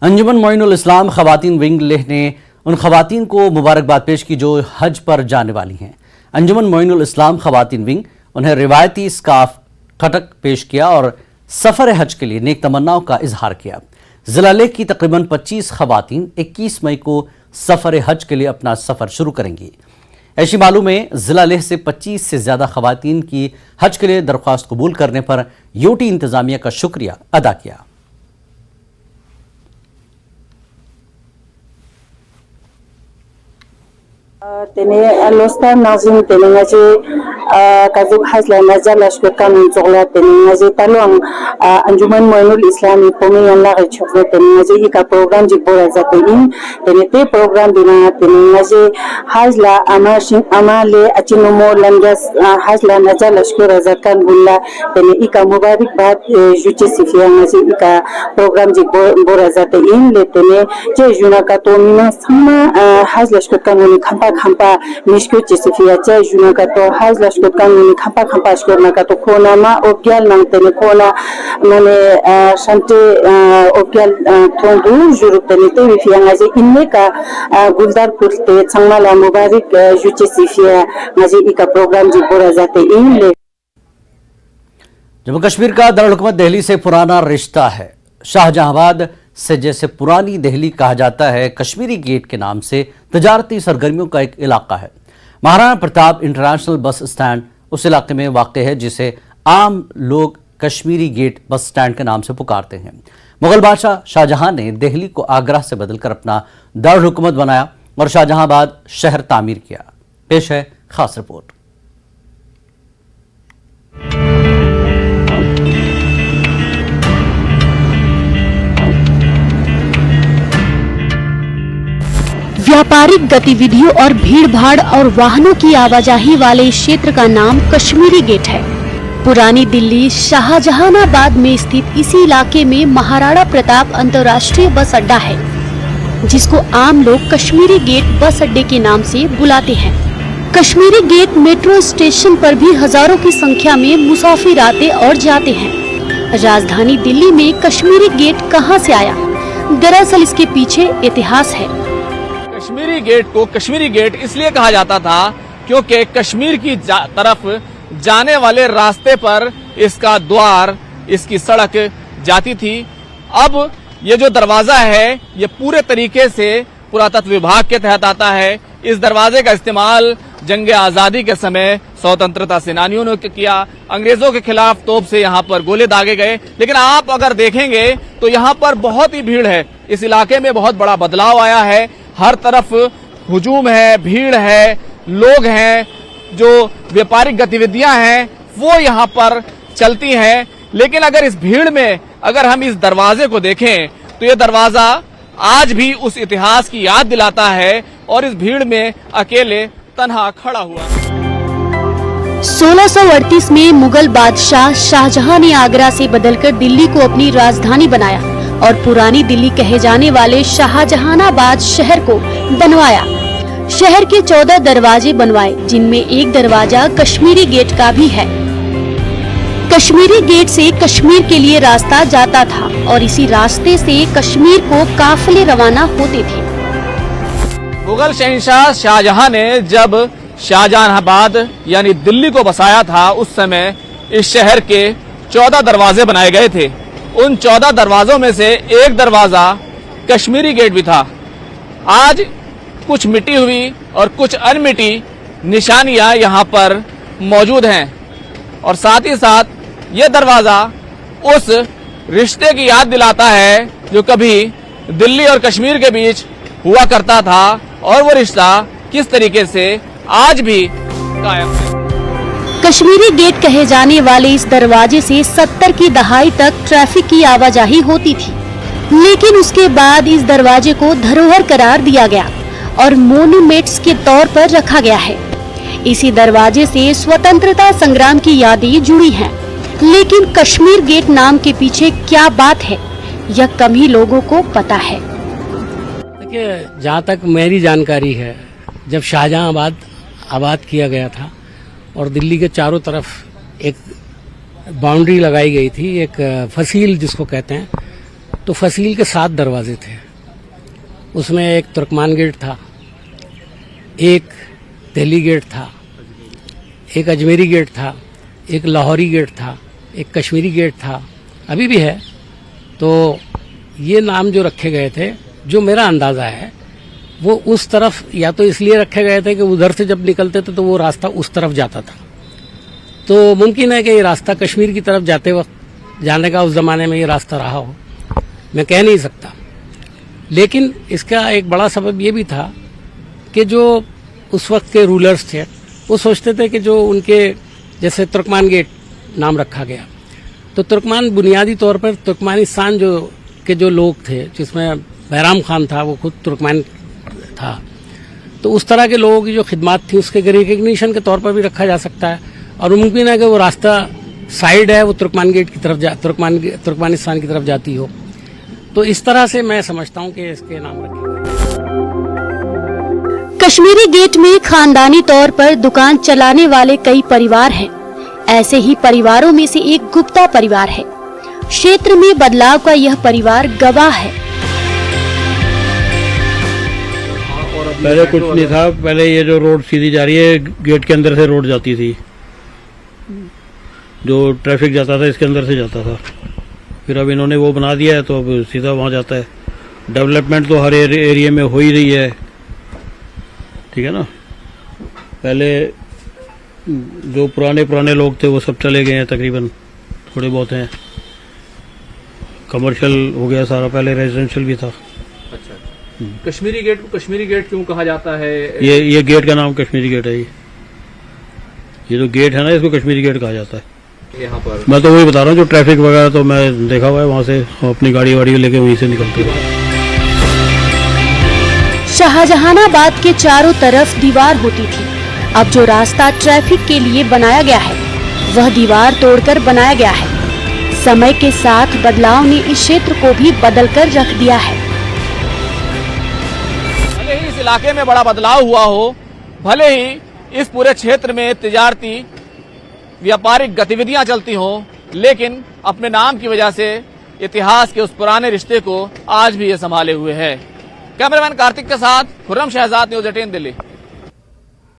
अंजुमन मोइनुल इस्लाम खवातीन विंग लेह ने उन खवातीन को मुबारकबाद पेश की जो हज पर जाने वाली हैं। अंजुमन मोइनुल इस्लाम खवातीन विंग उन्हें रिवायती स्कार्फ खटक पेश किया और सफ़र हज के लिए नेक तमन्नाओं का इजहार किया। जिला लेह की तकरीबन 25 खवातीन 21 मई को सफ़र हज के लिए अपना सफ़र शुरू करेंगी। ऐसी मालूम में जिला लेह से 25 से ज़्यादा खवातीन की हज के लिए दरख्वास्त कबूल करने पर यूटी इंतज़ामिया का शुक्रिया अदा किया। Tene losta nazim tene ngaji kazuk hasla nazal ashko kamun zogla tene ngaji talong Anjuman Moinul Islami pomi yanla gachofne tene ngaji ika program jibora zatein tene te program bina tene ngaji hasla amale achinomo langas hasla nazal ashko razakan bulla tene ika mubarak baad juche sifia ngaji ika program jibora zatein le tene je juna ka to mina sama hasla ashko kamun खंपा निष्क्यो चिसिफिया चे जुना का तो हाज लश्को Kangni खंपा score ना का तो कोना मा ओक्याल नंगते ने कोना माने शांति ओक्याल थोंदू जुरुप ने ते विफिया ngaji इनने का गुलदार पुरते छंगमाला मुबारक जुचे सिफिया ngaji इका प्रोग्राम जी बोरा जाते इनले। जम्मू कश्मीर का दारुल हुकूमत दिल्ली से पुराना रिश्ता है। शाहजहांबाद से जैसे पुरानी दिल्ली कहा जाता है, कश्मीरी गेट के नाम से तजारती सरगर्मियों का एक इलाका है। Maharana Pratap international bus stand उस इलाके में वाक़ है जिसे आम लोग कश्मीरी गेट बस स्टैंड के नाम से पुकारते हैं। मुगल बादशाह शाहजहां ने दिल्ली को आगरा से बदलकर अपना दारुल हुकूमत बनाया और शाहजहांबाद शहर तामीर किया। पेश है खास रिपोर्ट। व्यापारिक गतिविधियों और भीड़-भाड़ और वाहनों की आवाजाही वाले इस क्षेत्र का नाम कश्मीरी गेट है। पुरानी दिल्ली शाहजहानाबाद में स्थित इसी इलाके में महाराणा प्रताप अंतर्राष्ट्रीय बस अड्डा है, जिसको आम लोग कश्मीरी गेट बस अड्डे के नाम से बुलाते हैं। कश्मीरी गेट मेट्रो स्टेशन पर भी हजारों की संख्या में मुसाफिर आते और जाते हैं। राजधानी दिल्ली में कश्मीरी गेट कहां से आया? दरअसल इसके पीछे इतिहास है। कश्मीरी गेट को कश्मीरी गेट इसलिए कहा जाता था क्योंकि कश्मीर की तरफ जाने वाले रास्ते पर इसका द्वार, इसकी सड़क जाती थी। अब ये जो दरवाजा है ये पूरे तरीके से पुरातत्व विभाग के तहत आता है। इस दरवाजे का इस्तेमाल जंग आजादी के समय स्वतंत्रता सेनानियों ने किया। अंग्रेजों के खिलाफ तोप से यहाँ पर गोले दागे गए। लेकिन आप अगर देखेंगे तो यहाँ पर बहुत ही भीड़ है। इस इलाके में बहुत बड़ा बदलाव आया है। हर तरफ हुजूम है, भीड़ है, लोग हैं, जो व्यापारिक गतिविधियां हैं वो यहाँ पर चलती हैं। लेकिन अगर इस भीड़ में अगर हम इस दरवाजे को देखें तो ये दरवाजा आज भी उस इतिहास की याद दिलाता है और इस भीड़ में अकेले तन्हा खड़ा हुआ। 1638 में मुगल बादशाह शाहजहां ने आगरा से बदलकर दिल्ली को अपनी राजधानी बनाया और पुरानी दिल्ली कहे जाने वाले शाहजहानाबाद शहर को बनवाया। शहर के 14 दरवाजे बनवाए, जिनमें एक दरवाजा कश्मीरी गेट का भी है। कश्मीरी गेट से कश्मीर के लिए रास्ता जाता था और इसी रास्ते से कश्मीर को काफिले रवाना होते थे। मुगल शहंशाह शाहजहां ने जब शाहजहानाबाद यानी दिल्ली को बसाया था, उस समय इस शहर के 14 दरवाजे बनाए गए थे। उन 14 दरवाजों में से एक दरवाजा कश्मीरी गेट भी था। आज कुछ मिटी हुई और कुछ अनमिटी निशानियां यहाँ पर मौजूद हैं और साथ ही साथ ये दरवाजा उस रिश्ते की याद दिलाता है जो कभी दिल्ली और कश्मीर के बीच हुआ करता था और वो रिश्ता किस तरीके से आज भी कायम है। कश्मीरी गेट कहे जाने वाले इस दरवाजे से 70 की दहाई तक ट्रैफिक की आवाजाही होती थी, लेकिन उसके बाद इस दरवाजे को धरोहर करार दिया गया और मोन्यूमेंट्स के तौर पर रखा गया है। इसी दरवाजे से स्वतंत्रता संग्राम की यादें जुड़ी हैं, लेकिन कश्मीर गेट नाम के पीछे क्या बात है यह कम ही लोगों को पता है। देखिए, जहाँ तक मेरी जानकारी है, जब शाहजहां आबाद किया गया था और दिल्ली के चारों तरफ एक बाउंड्री लगाई गई थी, एक फसील जिसको कहते हैं, तो फसील के 7 दरवाजे थे। उसमें एक तुर्कमान गेट था, एक दिल्ली गेट था, एक अजमेरी गेट था, एक लाहौरी गेट था, एक कश्मीरी गेट था, अभी भी है। तो ये नाम जो रखे गए थे, जो मेरा अंदाज़ा है, वो उस तरफ या तो इसलिए रखे गए थे कि उधर से जब निकलते थे तो वो रास्ता उस तरफ जाता था। तो मुमकिन है कि ये रास्ता कश्मीर की तरफ जाते वक्त जाने का उस ज़माने में ये रास्ता रहा हो, मैं कह नहीं सकता। लेकिन इसका एक बड़ा सबब ये भी था कि जो उस वक्त के रूलर्स थे वो सोचते थे कि जो उनके, जैसे तुर्कमान गेट नाम रखा गया, तो तुर्कमान बुनियादी तौर पर तुर्कमानिस्तान जो लोग थे, जिसमें बैराम खान था, वो खुद तुर्कमान था, तो उस तरह के लोगों की जो खिदमत थी उसके रिकग्निशन के तौर पर भी रखा जा सकता है। और मुमकिन है कि वो रास्ता साइड है, वो तुर्कमान गेट की तरफ तुर्कमानिस्तान की तरफ जाती हो। तो इस तरह से मैं समझता हूँ कि इसके नाम रखे गए। कश्मीरी गेट में खानदानी तौर पर दुकान चलाने वाले कई परिवार हैं। ऐसे ही परिवारों में से एक गुप्ता परिवार है। क्षेत्र में बदलाव का यह परिवार गवाह है। पहले कुछ नहीं था। पहले ये जो रोड सीधी जा रही है, गेट के अंदर से रोड जाती थी, जो ट्रैफिक जाता था इसके अंदर से जाता था। फिर अब इन्होंने वो बना दिया है तो अब सीधा वहाँ जाता है। डेवलपमेंट तो हर एरिया में हो ही रही है, ठीक है ना। पहले जो पुराने लोग थे वो सब चले गए हैं, तकरीबन थोड़े बहुत हैं। कमर्शियल हो गया सारा, पहले रेजिडेंशियल भी था। अच्छा, कश्मीरी गेट को कश्मीरी गेट क्यों कहा जाता है? ये गेट का नाम कश्मीरी गेट है। ये जो गेट है ना, इसको कश्मीरी गेट कहा जाता है। यहाँ पर मैं तो वही बता रहा हूँ, जो ट्रैफिक वगैरह तो मैं देखा हुआ है, वहाँ से अपनी गाड़ी वाड़ी लेके वहीं से निकलते हैं। शाहजहानाबाद के चारों तरफ दीवार होती थी। अब जो रास्ता ट्रैफिक के लिए बनाया गया है, वह दीवार तोड़कर बनाया गया है। समय के साथ बदलाव ने इस क्षेत्र को भी बदलकर रख दिया है। भले ही इस इलाके में बड़ा बदलाव हुआ हो, भले ही इस पूरे क्षेत्र में तिजारती व्यापारिक गतिविधियां चलती हों, लेकिन अपने नाम की वजह से इतिहास के उस पुराने रिश्ते को आज भी ये संभाले हुए है। कैमरामैन कार्तिक के साथ खुर्रम शहजाद, न्यूज़ 18 दिल्ली।